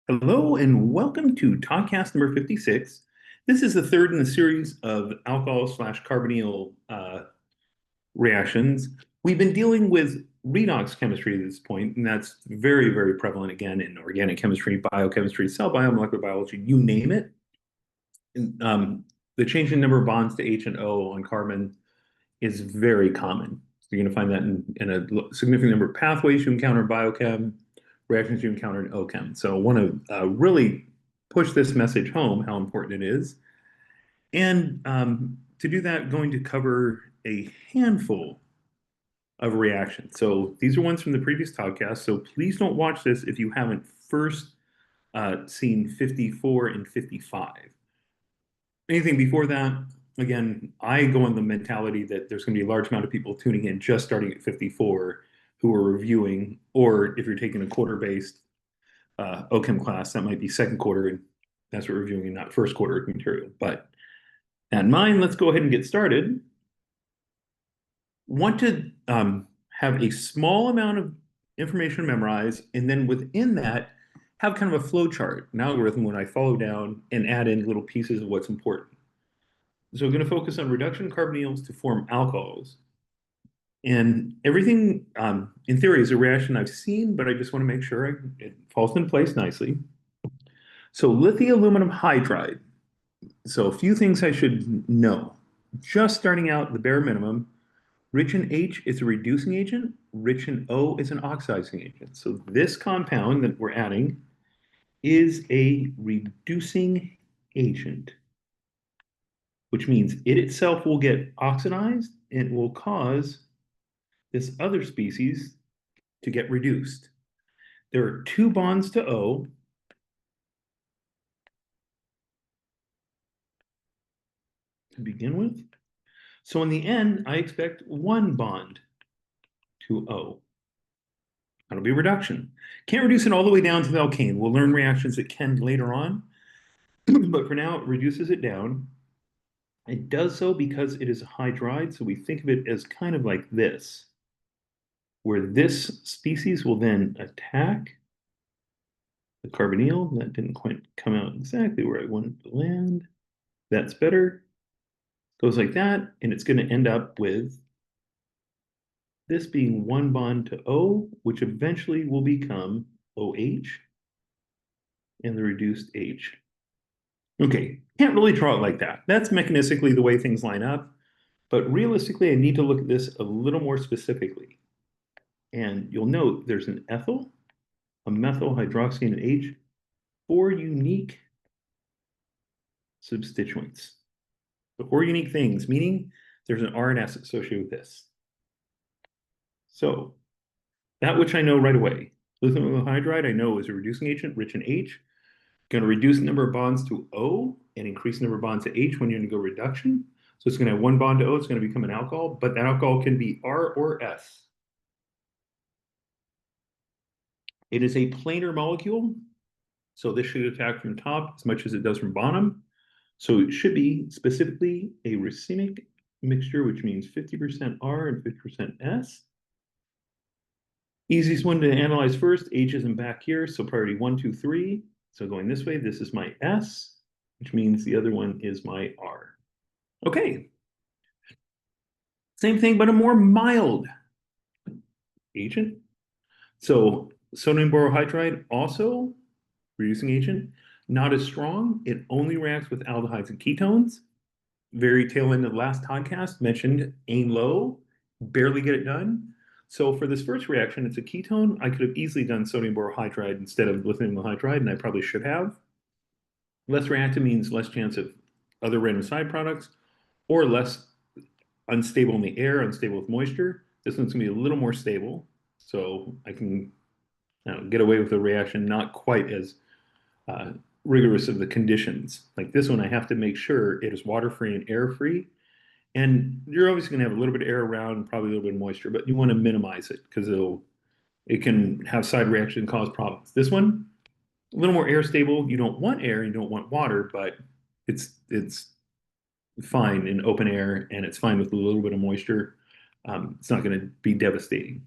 Hello and welcome to Toddcast number 56. This is the third in the series of alcohol slash carbonyl reactions. We've been dealing with redox chemistry at this point, and that's very, very prevalent again in organic chemistry, biochemistry, cell biomolecular biology, you name it. And, the changing number of bonds to H and O on carbon is very common. So you're going to find that in a significant number of pathways you encounter in biochem, reactions you encounter in OChem. So I want to really push this message home, how important it is. And to do that, going to cover a handful of reactions. So these are ones from the previous podcast. So please don't watch this if you haven't first seen 54 and 55. Anything before that, again, I go on the mentality that there's going to be a large amount of people tuning in just starting at 54 who are reviewing, or if you're taking a quarter-based OChem class, that might be second quarter, and that's what we're reviewing and not first quarter material. But that in mind, let's go ahead and get started. Want to have a small amount of information memorized, and then within that, have kind of a flow chart, an algorithm when I follow down and add in little pieces of what's important. So we're going to focus on reduction carbonyls to form alcohols. And everything, in theory, is a reaction I've seen, but I just want to make sure it falls in place nicely. So lithium aluminum hydride. So a few things I should know. Just starting out, the bare minimum, rich in H is a reducing agent, rich in O is an oxidizing agent. So this compound that we're adding is a reducing agent, which means it itself will get oxidized and it will cause this other species to get reduced. There are two bonds to O. To begin with. So in the end, I expect one bond to O. That'll be reduction. Can't reduce it all the way down to the alkane. We'll learn reactions that can later on, but for now, it reduces it down. It does so because it is a hydride, so we think of it as kind of like this, where this species will then attack the carbonyl. That didn't quite come out exactly where I wanted to land. That's better. Goes like that, and it's going to end up with this being one bond to O, which eventually will become OH and the reduced H. Okay, can't really draw it like that. That's mechanistically the way things line up, but realistically, I need to look at this a little more specifically. And you'll note there's an ethyl, a methyl hydroxy, and an H, four unique substituents. So four unique things, meaning there's an R and S associated with this. So that which I know right away, lithium hydride I know is a reducing agent, rich in H. Going to reduce the number of bonds to O and increase the number of bonds to H when you're going to go reduction. So it's going to have one bond to O, it's going to become an alcohol, but that alcohol can be R or S. It is a planar molecule, so this should attack from top as much as it does from bottom. So it should be specifically a racemic mixture, which means 50% R and 50% S. Easiest one to analyze first, H isn't back here, so priority 1, 2, 3. So going this way, this is my S, which means the other one is my R. Okay. Same thing, but a more mild agent. So sodium borohydride, also reducing agent, not as strong. It only reacts with aldehydes and ketones. Very tail end of the last podcast mentioned aim low, barely get it done. So for this first reaction, it's a ketone. I could have easily done sodium borohydride instead of lithium hydride, and I probably should have. Less reactive means less chance of other random side products, or less unstable in the air, unstable with moisture. This one's gonna be a little more stable, so I can get away with a reaction not quite as rigorous of the conditions. Like this one, I have to make sure it is water-free and air-free. And you're always going to have a little bit of air around, probably a little bit of moisture, but you want to minimize it because it can have side reaction and cause problems. This one, a little more air stable. You don't want air, you don't want water, but it's fine in open air and it's fine with a little bit of moisture. It's not going to be devastating.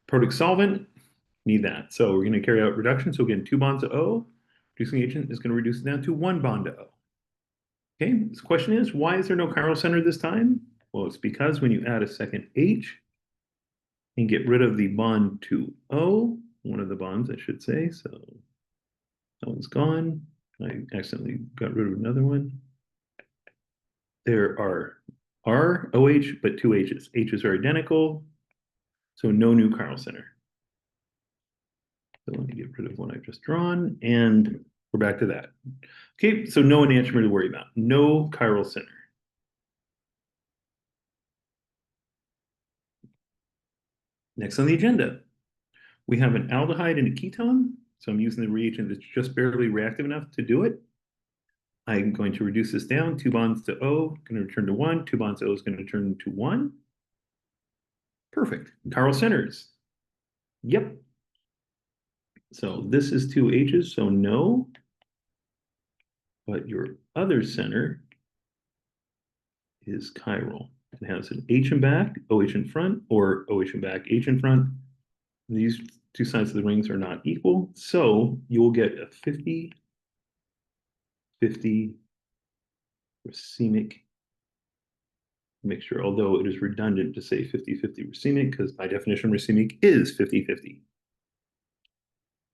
Protic solvent, Need that. So we're going to carry out reduction. So again, 2 bonds to O. Reducing agent is going to reduce it down to 1 bond to O. Okay, this question is, why is there no chiral center this time? Well, it's because when you add a second H and get rid of the bond to O, one of the bonds, I should say, so that one's gone. I accidentally got rid of another one. There are R, OH, but 2 H's. H's are identical, so no new chiral center. So let me get rid of one I've just drawn, and we're back to that. Okay, so no enantiomer to worry about. No chiral center. Next on the agenda, we have an aldehyde and a ketone. So I'm using the reagent that's just barely reactive enough to do it. I'm going to reduce this down. 2 bonds to O, going to return to 1. 2 bonds to O is going to turn to 1. Perfect. Chiral centers. Yep. So this is 2 H's, so no. But your other center is chiral. It has an H in back, OH in front, or OH in back, H in front. These two sides of the rings are not equal, so you will get a 50-50 racemic mixture, although it is redundant to say 50-50 racemic, because by definition, racemic is 50-50.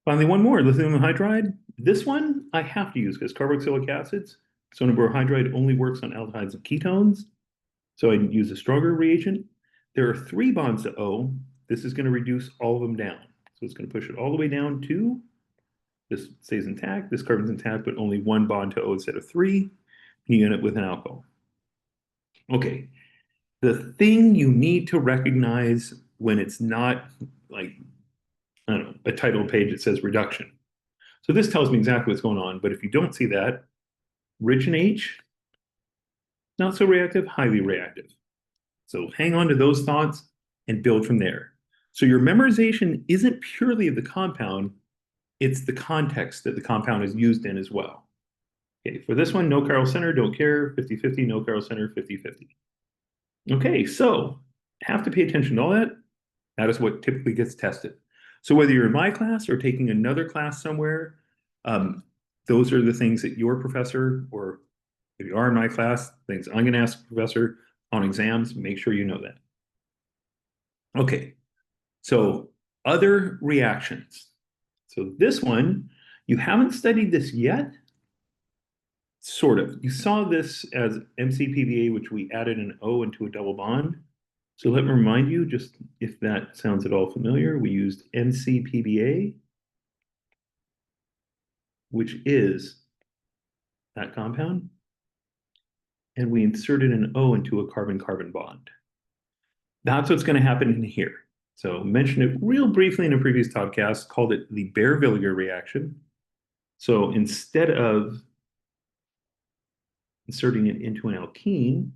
Finally, one more, lithium hydride. This one I have to use because carboxylic acids, sodium borohydride only works on aldehydes and ketones. So I use a stronger reagent. There are 3 bonds to O. This is going to reduce all of them down. So it's going to push it all the way down to, this stays intact, this carbon's intact, but only 1 bond to O instead of 3. And you end up with an alcohol. Okay, the thing you need to recognize when it's not like, I don't know, a title page that says reduction. So this tells me exactly what's going on, but if you don't see that, rich in H, not so reactive, highly reactive. So hang on to those thoughts and build from there. So your memorization isn't purely of the compound, it's the context that the compound is used in as well. Okay, for this one, no chiral center, don't care, 50-50, no chiral center, 50-50. Okay, so have to pay attention to all that. That is what typically gets tested. So whether you're in my class or taking another class somewhere, those are the things that your professor, or if you are in my class, things I'm going to ask the professor on exams, make sure you know that. Okay, so other reactions. So this one, you haven't studied this yet, sort of. You saw this as MCPBA, which we added an O into a double bond. So let me remind you, just if that sounds at all familiar, we used MCPBA, which is that compound, and we inserted an O into a carbon-carbon bond. That's what's going to happen in here. So mentioned it real briefly in a previous podcast, called it the Baeyer-Villiger reaction. So instead of inserting it into an alkene,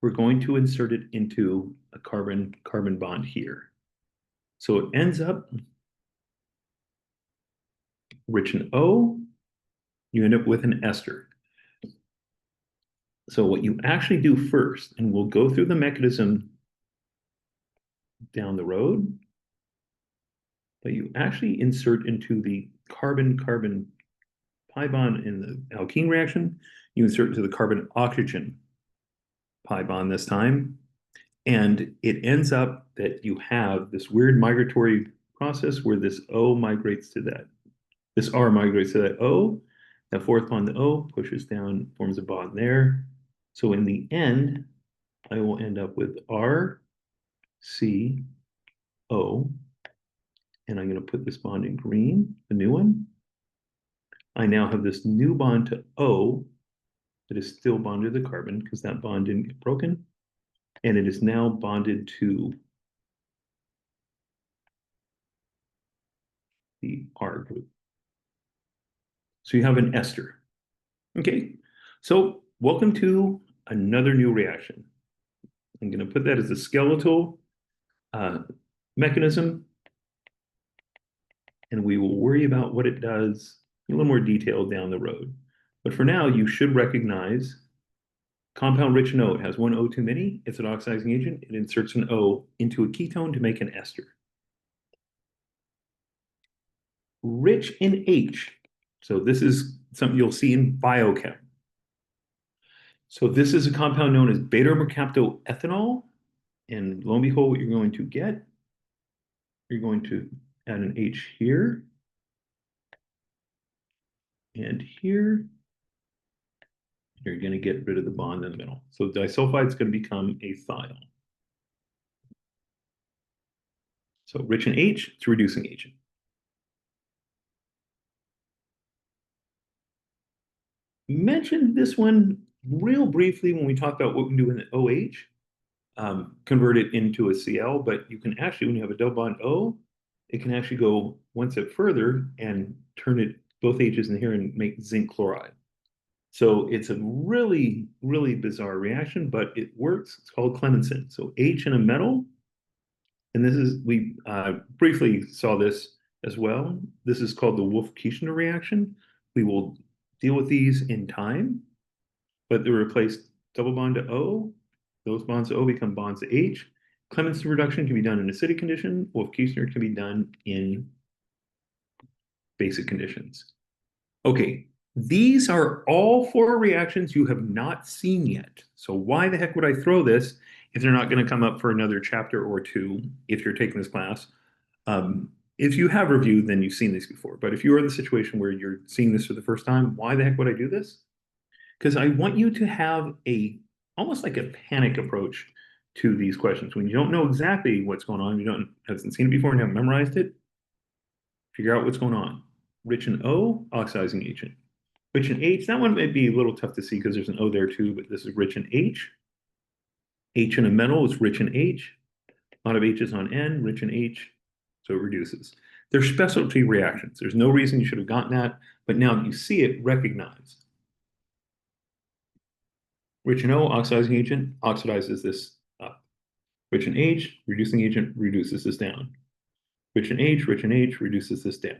we're going to insert it into a carbon-carbon bond here. So it ends up rich in O, you end up with an ester. So what you actually do first, and we'll go through the mechanism down the road, but you actually insert into the carbon-carbon pi bond in the alkene reaction, you insert into the carbon-oxygen pi bond this time, and it ends up that you have this weird migratory process where this O migrates to that, this R migrates to that O, that fourth bond to O pushes down, forms a bond there. So in the end, I will end up with R, C, O, and I'm going to put this bond in green, the new one. I now have this new bond to O that is still bonded to the carbon because that bond didn't get broken. And it is now bonded to the R group. So you have an ester. Okay, so welcome to another new reaction. I'm going to put that as a skeletal mechanism, and we will worry about what it does in a little more detail down the road. But for now, you should recognize compound rich in O. It has one O too many. It's an oxidizing agent. It inserts an O into a ketone to make an ester. rich in H. So this is something you'll see in biochem. So this is a compound known as beta-mercaptoethanol. And lo and behold, what you're going to get, you're going to add an H here and here. You're going to get rid of the bond in the middle. So disulfide is going to become a thiol. So rich in H, it's a reducing agent. Mentioned this one real briefly when we talked about what we can do in the OH, convert it into a Cl, but you can actually, when you have a double bond O, it can actually go one step further and turn it both H's in here and make zinc chloride. So it's a really, really bizarre reaction, but it works. It's called Clemenson. So H in a metal, and this is, we briefly saw this as well. This is called the Wolff-Kieschner reaction. We will deal with these in time, but they replace double bond to O. Those bonds to O become bonds to H. Clemenson reduction can be done in acidic condition. Wolff-Kieschner can be done in basic conditions. Okay, these are all four reactions you have not seen yet. So why the heck would I throw this if they're not going to come up for another chapter or two if you're taking this class? If you have reviewed, then you've seen these before. But if you're in the situation where you're seeing this for the first time, why the heck would I do this? Because I want you to have almost like a panic approach to these questions. When you don't know exactly what's going on, you haven't seen it before and haven't memorized it, figure out what's going on. Rich in O, oxidizing agent. Rich in H, that one might be a little tough to see because there's an O there too, but this is rich in H. H in a metal is rich in H. A lot of H's on N, rich in H, so it reduces. They're specialty reactions. There's no reason you should have gotten that, but now that you see it, recognize. Rich in O, oxidizing agent, oxidizes this up. Rich in H, reducing agent, reduces this down. Rich in H, reduces this down.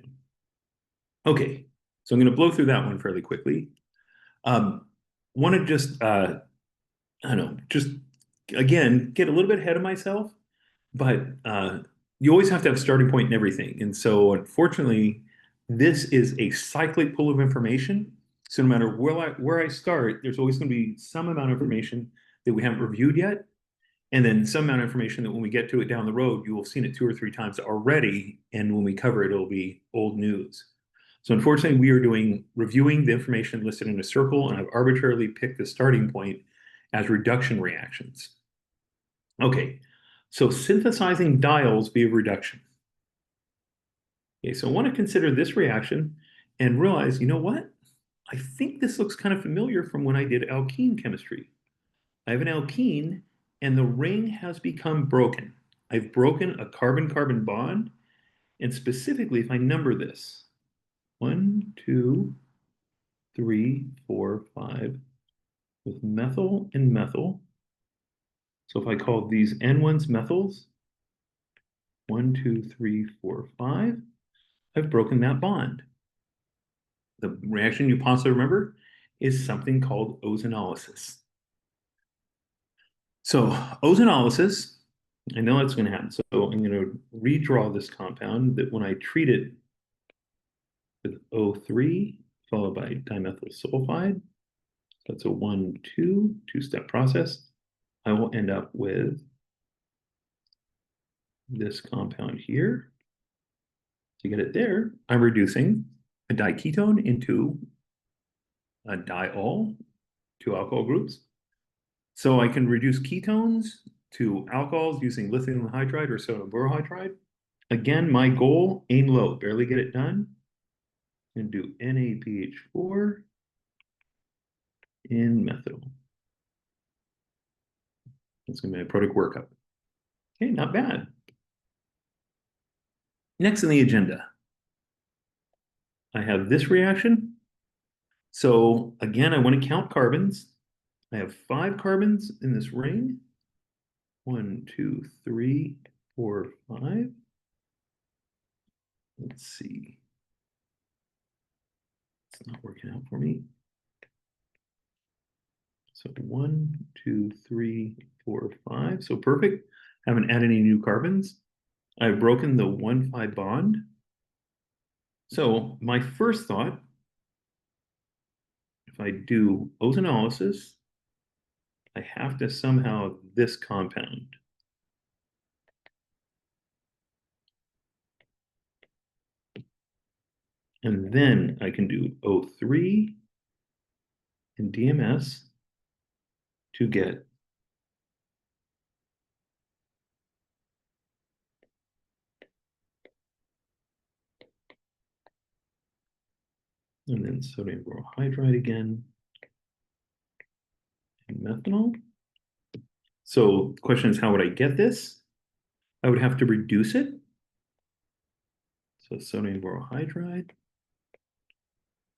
Okay, so I'm going to blow through that one fairly quickly. Want to just, I don't know, just again, get a little bit ahead of myself, but you always have to have a starting point in everything. And so unfortunately, this is a cyclic pool of information. So no matter where I start, there's always going to be some amount of information that we haven't reviewed yet. And then some amount of information that when we get to it down the road, you will have seen it 2 or 3 times already. And when we cover it, it'll be old news. So unfortunately, we are reviewing the information listed in a circle, and I've arbitrarily picked the starting point as reduction reactions. Okay, so synthesizing diols via reduction. Okay, so I want to consider this reaction and realize, you know what? I think this looks kind of familiar from when I did alkene chemistry. I have an alkene, and the ring has become broken. I've broken a carbon-carbon bond, and specifically, if I number this, 1, 2, 3, 4, 5, with methyl and methyl. So if I call these N1s methyls, 1, 2, 3, 4, 5, I've broken that bond. The reaction you possibly remember is something called ozonolysis. So ozonolysis, I know that's going to happen. So I'm going to redraw this compound that when I treat it with O3 followed by dimethyl sulfide, that's a 1,2 two-step process. I will end up with this compound here. To get it there, I'm reducing a diketone into a diol, 2 alcohol groups. So I can reduce ketones to alcohols using lithium hydride or sodium borohydride. Again, my goal, aim low, barely get it done. And do NaBH4 in methyl. That's going to be my product workup. Okay, not bad. Next on the agenda, I have this reaction. So again, I want to count carbons. I have 5 carbons in this ring. 1, 2, 3, 4, 5. Let's see. It's not working out for me. So 1, 2, 3, 4, 5. So perfect. Haven't added any new carbons. I've broken the 1,5 bond. So my first thought, if I do ozonolysis, I have to somehow this compound. And then I can do O3 and DMS to get and then sodium borohydride again and methanol. So the question is, how would I get this? I would have to reduce it. So sodium borohydride,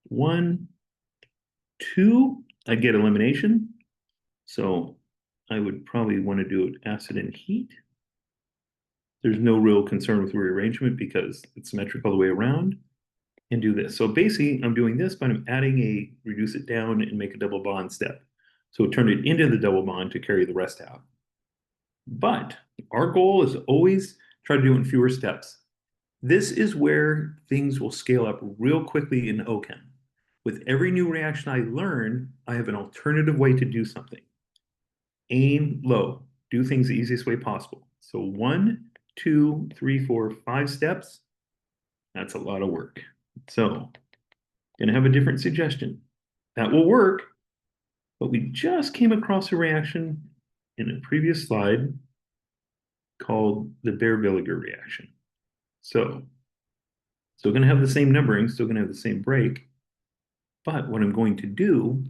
1, 2, I get elimination. So I would probably want to do acid and heat. There's no real concern with rearrangement because it's symmetric all the way around. And do this. So basically, I'm doing this, but I'm adding a reduce it down and make a double bond step. So turn it into the double bond to carry the rest out. But our goal is to always try to do it in fewer steps. This is where things will scale up real quickly in OChem. With every new reaction I learn, I have an alternative way to do something. Aim low. Do things the easiest way possible. So 1, 2, 3, 4, 5 steps. That's a lot of work. So going to have a different suggestion. That will work, but we just came across a reaction in a previous slide called the Beer-Villiger reaction. So still going to have the same numbering, still going to have the same break, but what I'm going to do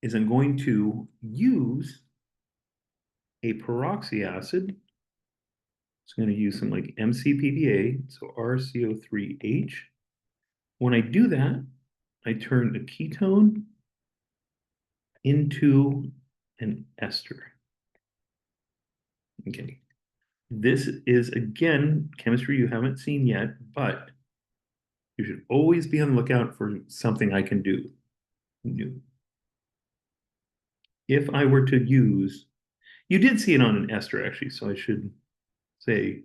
is I'm going to use a peroxy acid. So I'm going to use some like MCPBA, so RCO3H. When I do that, I turn a ketone into an ester. Okay. This is, again, chemistry you haven't seen yet, but you should always be on the lookout for something I can do new. If I were to use, you did see it on an ester actually, so I should say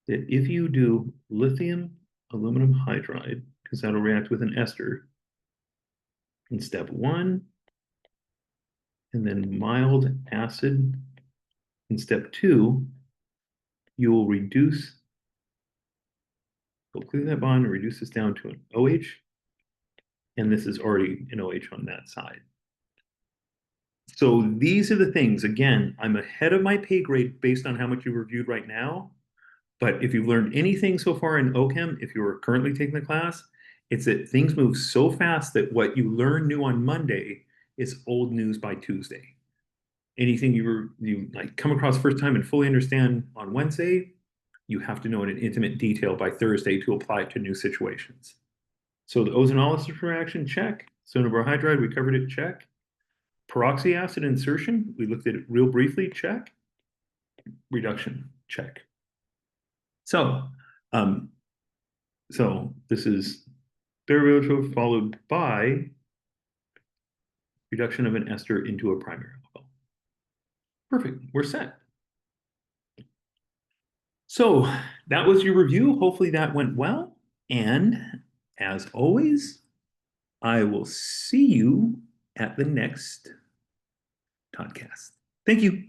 that if you do lithium aluminum hydride, because that'll react with an ester in step 1, and then mild acid in step 2, you will reduce, go clear that bond and reduce this down to an OH, and this is already an OH on that side. So these are the things, again, I'm ahead of my pay grade based on how much you've reviewed right now. But if you've learned anything so far in OChem, if you are currently taking the class, it's that things move so fast that what you learn new on Monday is old news by Tuesday. Anything you like come across first time and fully understand on Wednesday, you have to know in an intimate detail by Thursday to apply it to new situations. So the ozonolysis reaction, check. Sodium borohydride, we covered it, check. Peroxy acid insertion, we looked at it real briefly, check. Reduction, check. So, um, so this is derivative followed by reduction of an ester into a primary alcohol. Perfect, we're set. So that was your review. Hopefully that went well. And as always, I will see you at the next podcast. Thank you.